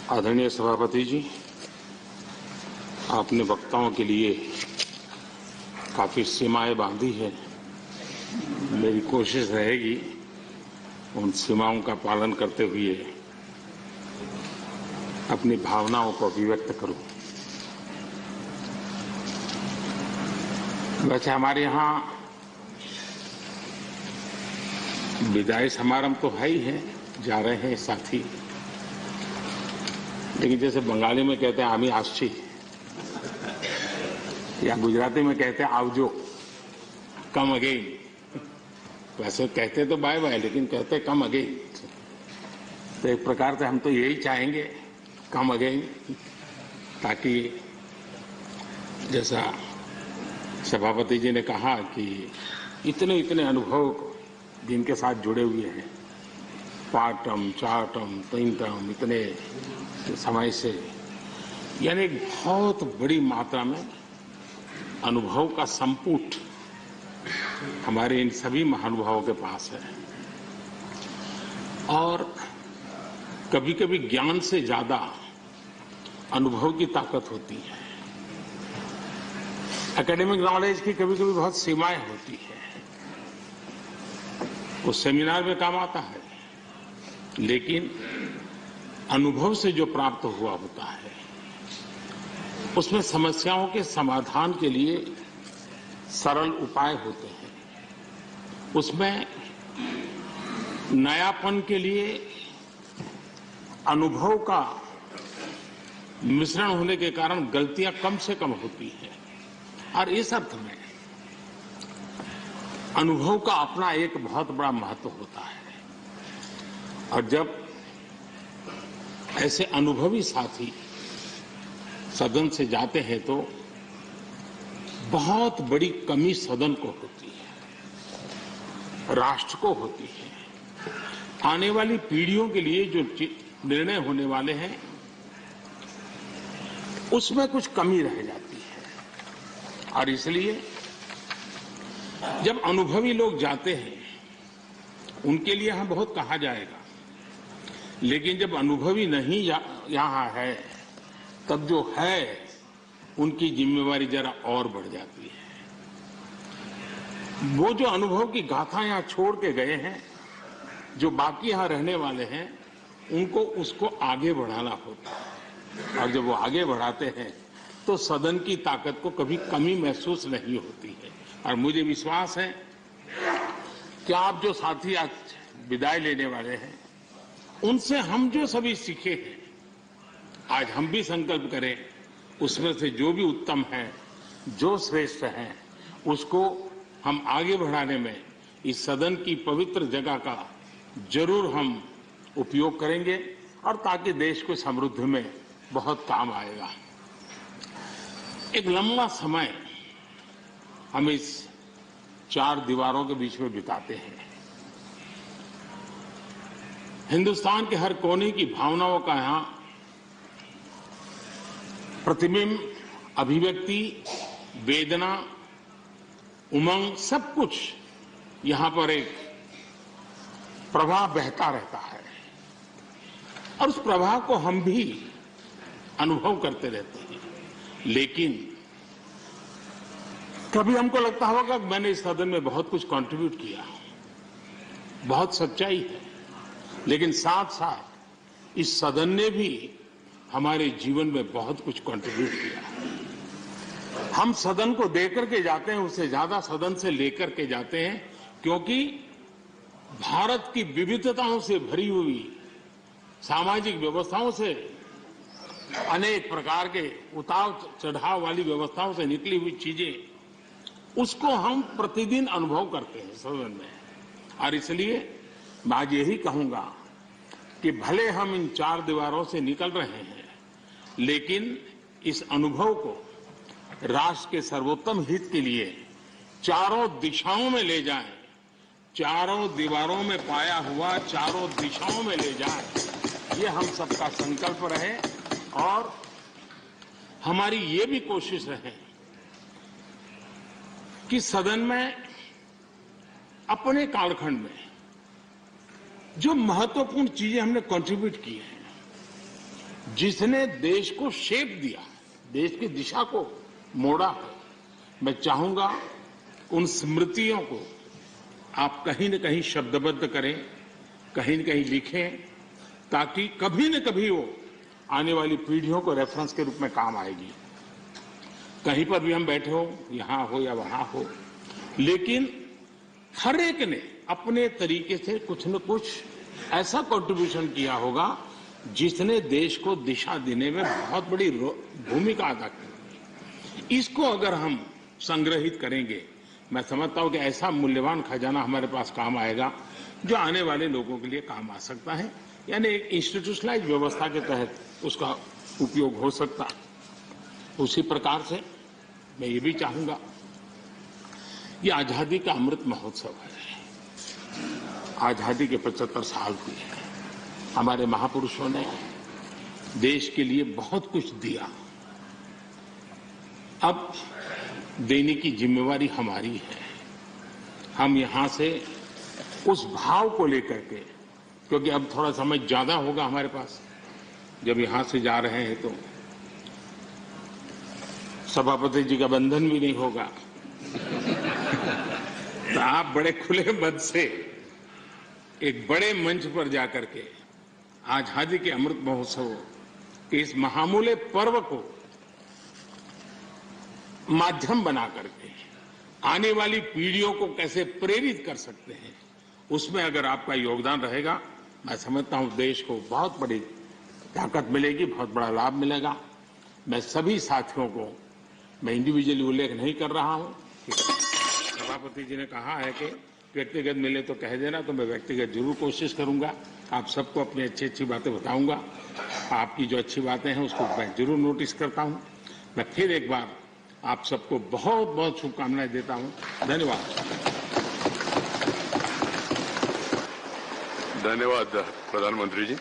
आदरणीय सभापति जी, आपने वक्ताओं के लिए काफी सीमाएं बांधी है। मेरी कोशिश रहेगी उन सीमाओं का पालन करते हुए अपनी भावनाओं को अभिव्यक्त करूं। वैसे हमारे यहाँ विदाई समारंभ तो है ही है, जा रहे हैं साथी, लेकिन जैसे बंगाली में कहते हैं आमी आशी, या गुजराती में कहते हैं आवजो, कम अगेन। वैसे कहते तो बाय बाय, लेकिन कहते कम अगेन। तो एक प्रकार से हम तो यही चाहेंगे, कम अगेन, ताकि जैसा सभापति जी ने कहा कि इतने इतने अनुभव जिनके साथ जुड़े हुए हैं, पार्टम चार्टम तीनटम, इतने समय से, यानी एक बहुत बड़ी मात्रा में अनुभव का संपुट हमारे इन सभी महानुभावों के पास है। और कभी कभी ज्ञान से ज्यादा अनुभव की ताकत होती है। एकेडमिक नॉलेज की कभी कभी बहुत सीमाएं होती है, वो सेमिनार में काम आता है, लेकिन अनुभव से जो प्राप्त हुआ होता है उसमें समस्याओं के समाधान के लिए सरल उपाय होते हैं, उसमें नयापन के लिए अनुभव का मिश्रण होने के कारण गलतियां कम से कम होती हैं। और इस अर्थ में अनुभव का अपना एक बहुत बड़ा महत्व होता है। और जब ऐसे अनुभवी साथी सदन से जाते हैं तो बहुत बड़ी कमी सदन को होती है, राष्ट्र को होती है। आने वाली पीढ़ियों के लिए जो निर्णय होने वाले हैं उसमें कुछ कमी रह जाती है। और इसलिए जब अनुभवी लोग जाते हैं उनके लिए यहां बहुत कहा जाएगा, लेकिन जब अनुभवी नहीं यहां है तब जो है उनकी जिम्मेवारी जरा और बढ़ जाती है। वो जो अनुभव की गाथा यहां छोड़ के गए हैं, जो बाकी यहां रहने वाले हैं, उनको उसको आगे बढ़ाना होता है। और जब वो आगे बढ़ाते हैं तो सदन की ताकत को कभी कमी महसूस नहीं होती है। और मुझे विश्वास है कि आप जो साथी आज विदाई लेने वाले हैं, उनसे हम जो सभी सीखे हैं, आज हम भी संकल्प करें उसमें से जो भी उत्तम है, जो श्रेष्ठ है, उसको हम आगे बढ़ाने में इस सदन की पवित्र जगह का जरूर हम उपयोग करेंगे, और ताकि देश को समृद्धि में बहुत काम आएगा। एक लंबा समय हम इस चार दीवारों के बीच में बिताते हैं। हिंदुस्तान के हर कोने की भावनाओं का यहां प्रतिबिंब, अभिव्यक्ति, वेदना, उमंग, सब कुछ यहां पर एक प्रवाह बहता रहता है। और उस प्रवाह को हम भी अनुभव करते रहते हैं। लेकिन कभी हमको लगता होगा कि मैंने इस सदन में बहुत कुछ कंट्रीब्यूट किया, बहुत सच्चाई है, लेकिन साथ साथ इस सदन ने भी हमारे जीवन में बहुत कुछ कंट्रीब्यूट किया। हम सदन को देकर के जाते हैं, उससे ज्यादा सदन से लेकर के जाते हैं, क्योंकि भारत की विविधताओं से भरी हुई सामाजिक व्यवस्थाओं से, अनेक प्रकार के उतार चढ़ाव वाली व्यवस्थाओं से निकली हुई चीजें, उसको हम प्रतिदिन अनुभव करते हैं सदन में। और इसलिए मैं आज यही कहूंगा कि भले हम इन चार दीवारों से निकल रहे हैं, लेकिन इस अनुभव को राष्ट्र के सर्वोत्तम हित के लिए चारों दिशाओं में ले जाएं, चारों दीवारों में पाया हुआ चारों दिशाओं में ले जाएं, ये हम सबका संकल्प रहे। और हमारी ये भी कोशिश रहे कि सदन में अपने कालखंड में जो महत्वपूर्ण चीजें हमने कंट्रीब्यूट की हैं, जिसने देश को शेप दिया, देश की दिशा को मोड़ा है। मैं चाहूंगा उन स्मृतियों को आप कहीं न कहीं शब्दबद्ध करें, कहीं न कहीं लिखें, ताकि कभी न कभी वो आने वाली पीढ़ियों को रेफरेंस के रूप में काम आएगी। कहीं पर भी हम बैठे हो, यहां हो या वहां हो, लेकिन हर एक ने अपने तरीके से कुछ न कुछ ऐसा कंट्रीब्यूशन किया होगा जिसने देश को दिशा देने में बहुत बड़ी भूमिका अदा की। इसको अगर हम संग्रहित करेंगे, मैं समझता हूं कि ऐसा मूल्यवान खजाना हमारे पास काम आएगा जो आने वाले लोगों के लिए काम आ सकता है। यानी एक इंस्टीट्यूशनलाइज व्यवस्था के तहत उसका उपयोग हो सकता है। उसी प्रकार से मैं ये भी चाहूंगा, ये आजादी का अमृत महोत्सव है। आजादी के 75 साल हुए हैं। हमारे महापुरुषों ने देश के लिए बहुत कुछ दिया। अब देने की जिम्मेवारी हमारी है। हम यहां से उस भाव को लेकर के, क्योंकि अब थोड़ा समय ज्यादा होगा हमारे पास, जब यहां से जा रहे हैं तो सभापति जी का बंधन भी नहीं होगा, तो आप बड़े खुले मन से एक बड़े मंच पर जाकर के आजादी के अमृत महोत्सव के इस महामूल्य पर्व को माध्यम बना करके आने वाली पीढ़ियों को कैसे प्रेरित कर सकते हैं, उसमें अगर आपका योगदान रहेगा, मैं समझता हूं देश को बहुत बड़ी ताकत मिलेगी, बहुत बड़ा लाभ मिलेगा। मैं सभी साथियों को, मैं इंडिविजुअली उल्लेख नहीं कर रहा हूं, सभापति जी ने कहा है कि व्यक्तिगत मिले तो कह देना, तो मैं व्यक्तिगत जरूर कोशिश करूंगा। आप सबको अपनी अच्छी अच्छी बातें बताऊंगा। आपकी जो अच्छी बातें हैं उसको मैं जरूर नोटिस करता हूं। मैं फिर एक बार आप सबको बहुत बहुत शुभकामनाएं देता हूं। धन्यवाद। धन्यवाद प्रधानमंत्री जी।